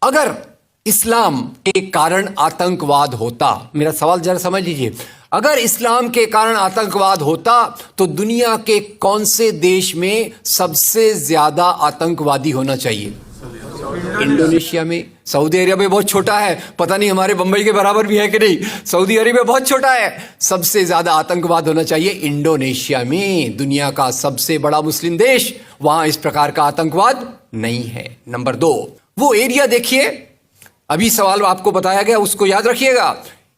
अगर इस्लाम के कारण आतंकवाद होता, मेरा सवाल जरा समझ लीजिए, अगर इस्लाम के कारण आतंकवाद होता तो दुनिया के कौन से देश में सबसे ज्यादा आतंकवादी होना चाहिए? इंडोनेशिया में। सऊदी अरेबिया बहुत छोटा है, पता नहीं हमारे बंबई के बराबर भी है कि नहीं। सऊदी अरेबिया बहुत छोटा है, सबसे ज्यादा आतंकवाद होना चाहिए इंडोनेशिया में, दुनिया का सबसे बड़ा मुस्लिम देश, वहां इस प्रकार का आतंकवाद नहीं है। नंबर 2, वो एरिया देखिए, अभी सवाल आपको बताया गया उसको याद रखिएगा।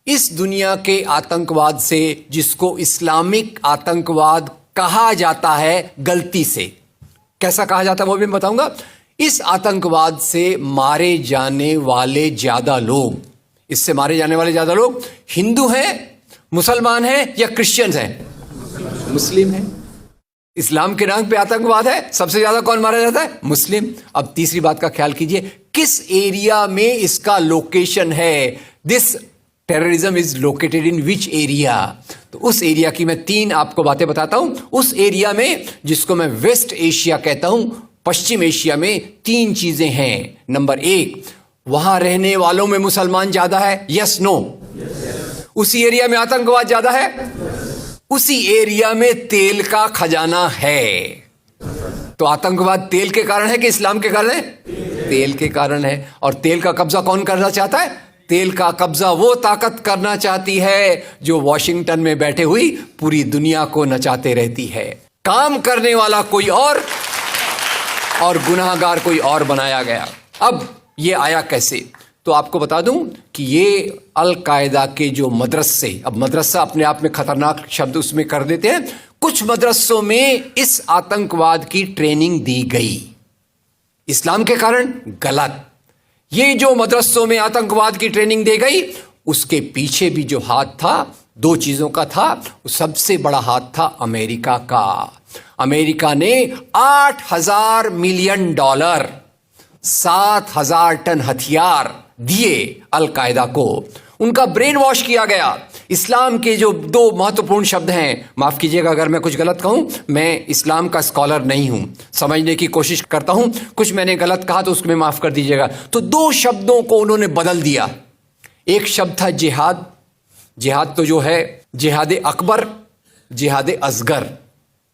इस दुनिया के आतंकवाद से, जिसको इस्लामिक आतंकवाद कहा जाता है गलती से, कैसा कहा जाता है वो भी मैं बताऊंगा। इस आतंकवाद से मारे जाने वाले ज्यादा लोग, इससे मारे जाने वाले ज्यादा लोग हिंदू हैं, मुसलमान हैं या क्रिश्चियंस हैं? मुस्लिम हैं। इस्लाम के नाम पे आतंकवाद है, सबसे ज्यादा कौन मारा जाता है? मुस्लिम। अब तीसरी बात का ख्याल कीजिए, किस एरिया में इसका लोकेशन है? This terrorism is located in which area? तो उस एरिया की मैं 3 आपको बातें बताता हूं। उस एरिया में, जिसको मैं वेस्ट एशिया कहता हूं, पश्चिम एशिया में 3 चीजें हैं। नंबर 1, वहां रहने वालों में मुसलमान ज्यादा है, यस नो? उसी एरिया में आतंकवाद ज्यादा है, उसी एरिया में तेल का खजाना है। तो आतंकवाद तेल के कारण है कि इस्लाम के कारण है? तेल के कारण है। और तेल का कब्जा कौन करना चाहता है? तेल का कब्जा वो ताकत करना चाहती है जो वॉशिंगटन में बैठे हुई पूरी दुनिया को नचाते रहती है। काम करने वाला कोई और गुनाहगार कोई और बनाया गया। अब ये आया कैसे? तो आपको बता दूं कि ये अल कायदा के जो मदरसे, अब मदरसा अपने आप में खतरनाक शब्द उसमें कर देते हैं, कुछ मदरसों में इस आतंकवाद की ट्रेनिंग दी गई। इस्लाम के कारण गलत। ये जो मदरसों में आतंकवाद की ट्रेनिंग दी गई, उसके पीछे भी जो हाथ था, 2 चीजों का था। सबसे बड़ा हाथ था अमेरिका का। अमेरिका ने $8,000 मिलियन, 7,000 टन हथियार दिए अल कायदा को। उनका ब्रेन वॉश किया गया। इस्लाम के जो 2 महत्वपूर्ण शब्द हैं, माफ कीजिएगा अगर मैं कुछ गलत कहूं, मैं इस्लाम का स्कॉलर नहीं हूं, समझने की कोशिश करता हूं, कुछ मैंने गलत कहा तो उसको मैं माफ कर दीजिएगा। तो 2 शब्दों को उन्होंने बदल दिया। एक शब्द था जिहाद। जिहाद तो जो है जिहाद अकबर, जिहाद असगर।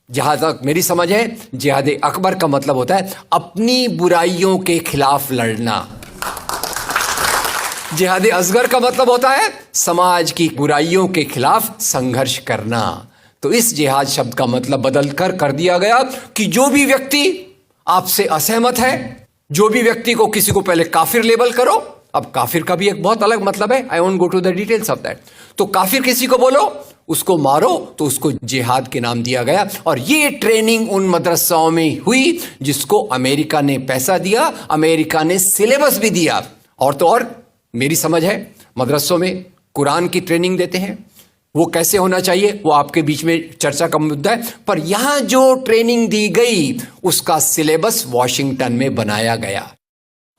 जहां तक मेरी समझ है, जिहाद अकबर का मतलब होता है अपनी बुराइयों के खिलाफ लड़ना। जिहाद असगर का मतलब होता है समाज की बुराइयों के खिलाफ संघर्ष करना। तो इस जिहाद शब्द का मतलब बदल कर दिया गया कि जो भी व्यक्ति आपसे असहमत है, जो भी व्यक्ति को किसी को पहले काफिर लेबल करो। अब काफिर का भी एक बहुत अलग मतलब है, I won't go to the details of that. तो काफिर किसी को बोलो, उसको मारो, तो उसको जिहाद के नाम दिया गया। और ये ट्रेनिंग उन मदरसाओं में हुई जिसको अमेरिका ने पैसा दिया, अमेरिका ने सिलेबस भी दिया। और तो और मेरी समझ है, मदरसों में कुरान की ट्रेनिंग देते हैं। वो कैसे होना चाहिए वो आपके बीच में चर्चा का मुद्दा है, पर यहां जो ट्रेनिंग दी गई उसका सिलेबस वॉशिंगटन में बनाया गया।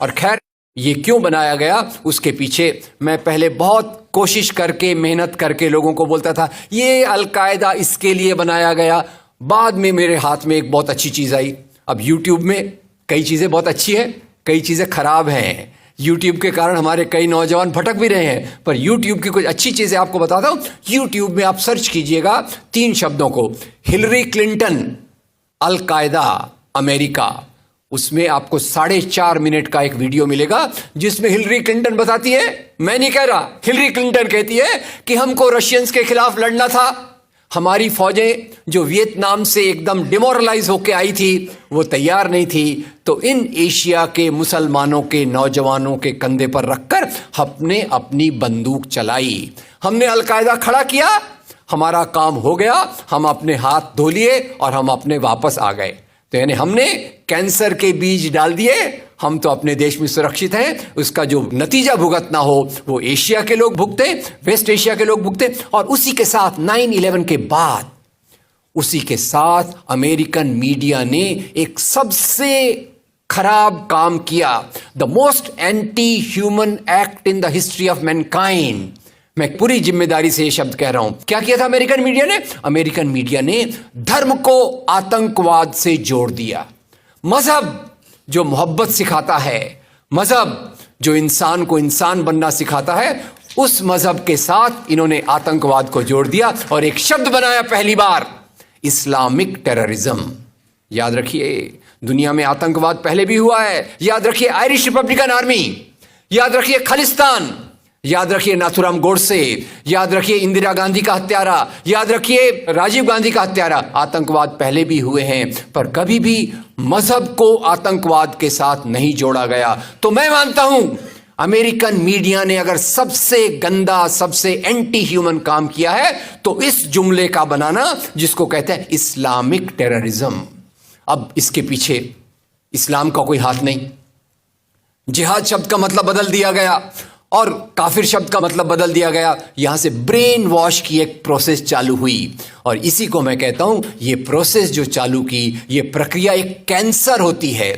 और खैर, ये क्यों बनाया गया उसके पीछे मैं पहले बहुत कोशिश करके, मेहनत करके लोगों को बोलता था ये अल कायदा इसके लिए बनाया गया। बाद में मेरे हाथ में एक बहुत अच्छी चीज आई। अब यूट्यूब में कई चीजें बहुत अच्छी हैं, कई चीजें खराब हैं। यूट्यूब के कारण हमारे कई नौजवान भटक भी रहे हैं, पर यूट्यूब की कुछ अच्छी चीजें आपको बताता हूं। यूट्यूब में आप सर्च कीजिएगा 3 शब्दों को, हिलरी क्लिंटन अल कायदा अमेरिका, उसमें आपको 4.5 मिनट का एक वीडियो मिलेगा जिसमें हिलरी क्लिंटन बताती है, मैं नहीं कह रहा, हिलरी क्लिंटन कहती है कि हमको रशियंस के खिलाफ लड़ना था। हमारी फौजें जो वियतनाम से एकदम डिमोरलाइज होकर आई थी वो तैयार नहीं थी। तो इन एशिया के मुसलमानों के नौजवानों के कंधे पर रखकर हमने अपनी बंदूक चलाई, हमने अल कायदा खड़ा किया, हमारा काम हो गया, हम अपने हाथ धो लिए और हम अपने वापस आ गए। तो यानी हमने कैंसर के बीज डाल दिए, हम तो अपने देश में सुरक्षित हैं। उसका जो नतीजा भुगतना हो वो एशिया के लोग भुगते, वेस्ट एशिया के लोग भुगते। और उसी के साथ 9/11 के बाद, उसी के साथ अमेरिकन मीडिया ने एक सबसे खराब काम किया, the most anti human act in the history of Mankind. मैं पूरी जिम्मेदारी से ये शब्द कह रहा हूं। क्या किया था अमेरिकन मीडिया ने? अमेरिकन मीडिया ने धर्म को आतंकवाद से जोड़ दिया। मजहब जो मोहब्बत सिखाता है, मजहब जो इंसान को इंसान बनना सिखाता है, उस मजहब के साथ इन्होंने आतंकवाद को जोड़ दिया और एक शब्द बनाया पहली बार, इस्लामिक टेररिज्म। याद रखिए, दुनिया में आतंकवाद पहले भी हुआ है। याद रखिए आयरिश रिपब्लिकन आर्मी, याद रखिए खालिस्तान, याद रखिए नाथुराम गोडसे, याद रखिए इंदिरा गांधी का हत्यारा, याद रखिए राजीव गांधी का हत्यारा। आतंकवाद पहले भी हुए हैं, पर कभी भी मजहब को आतंकवाद के साथ नहीं जोड़ा गया। तो मैं मानता हूं अमेरिकन मीडिया ने अगर सबसे गंदा, सबसे एंटी ह्यूमन काम किया है तो इस जुमले का बनाना जिसको कहते हैं इस्लामिक टेररिज्म। अब इसके पीछे इस्लाम का कोई हाथ नहीं। जिहाद शब्द का मतलब बदल दिया गया और काफिर शब्द का मतलब बदल दिया गया। यहां से ब्रेन वॉश की एक प्रोसेस चालू हुई और इसी को मैं कहता हूं, ये प्रोसेस जो चालू की, ये प्रक्रिया एक कैंसर होती है।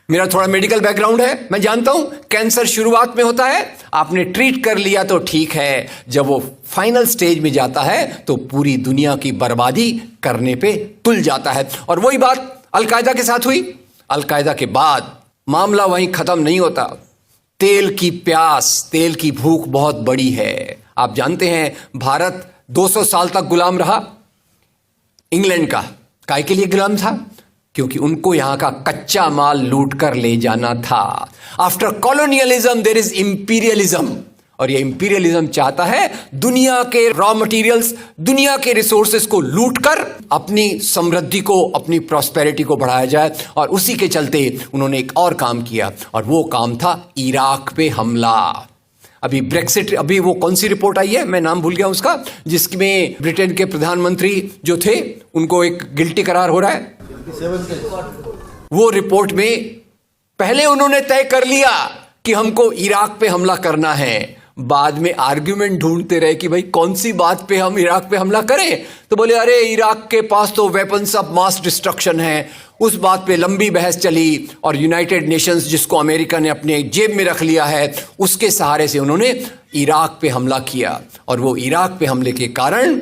मेरा थोड़ा मेडिकल बैकग्राउंड है, मैं जानता हूं कैंसर शुरुआत में होता है, आपने ट्रीट कर लिया तो ठीक है, जब वो फाइनल स्टेज में जाता है तो पूरी दुनिया की बर्बादी करने पे तुल जाता है। और वही बात अलकायदा के साथ हुई। अलकायदा के बाद मामला वहीं खत्म नहीं होता। तेल की प्यास, तेल की भूख बहुत बड़ी है। आप जानते हैं भारत 200 साल तक गुलाम रहा इंग्लैंड का। काय के लिए गुलाम था? क्योंकि उनको यहां का कच्चा माल लूट कर ले जाना था। After colonialism there is imperialism, और ये इंपीरियलिज्म चाहता है दुनिया के रॉ मटेरियल्स, दुनिया के रिसोर्सेस को लूट कर अपनी समृद्धि को, अपनी प्रॉस्पेरिटी को बढ़ाया जाए। और उसी के चलते उन्होंने एक और काम किया और वो काम था इराक पे हमला। अभी ब्रेक्सिट, अभी वो कौन सी रिपोर्ट आई है, मैं नाम भूल गया उसका, जिसमें ब्रिटेन के प्रधानमंत्री जो थे उनको एक गिल्टी करार हो रहा है। वो रिपोर्ट में पहले उन्होंने तय कर लिया कि हमको इराक पे हमला करना है, बाद में आर्ग्यूमेंट ढूंढते रहे कि भाई कौन सी बात पे हम इराक पे हमला करें। तो बोले अरे इराक के पास तो वेपन्स ऑफ मास डिस्ट्रक्शन है। उस बात पे लंबी बहस चली और यूनाइटेड नेशंस, जिसको अमेरिका ने अपने जेब में रख लिया है, उसके सहारे से उन्होंने इराक पे हमला किया। और वो इराक पे हमले के कारण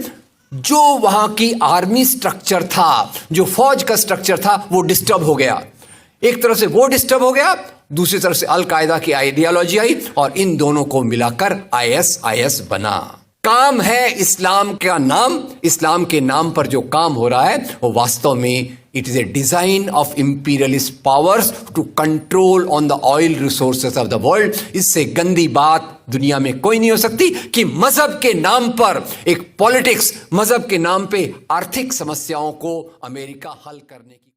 जो वहां की आर्मी स्ट्रक्चर था, जो फौज का स्ट्रक्चर था, वो डिस्टर्ब हो गया। एक तरफ से वो डिस्टर्ब हो गया, दूसरी तरफ से अल कायदा की आइडियोलॉजी आई और इन दोनों को मिलाकर आईएसआईएस बना। काम है इस्लाम का नाम, इस्लाम के नाम पर जो काम हो रहा है वो वास्तव में it is a design of imperialist powers to control on the oil resources of the world. इससे गंदी बात दुनिया में कोई नहीं हो सकती कि मजहब के नाम पर एक पॉलिटिक्स, मजहब के नाम पे आर्थिक समस्याओं को अमेरिका हल करने की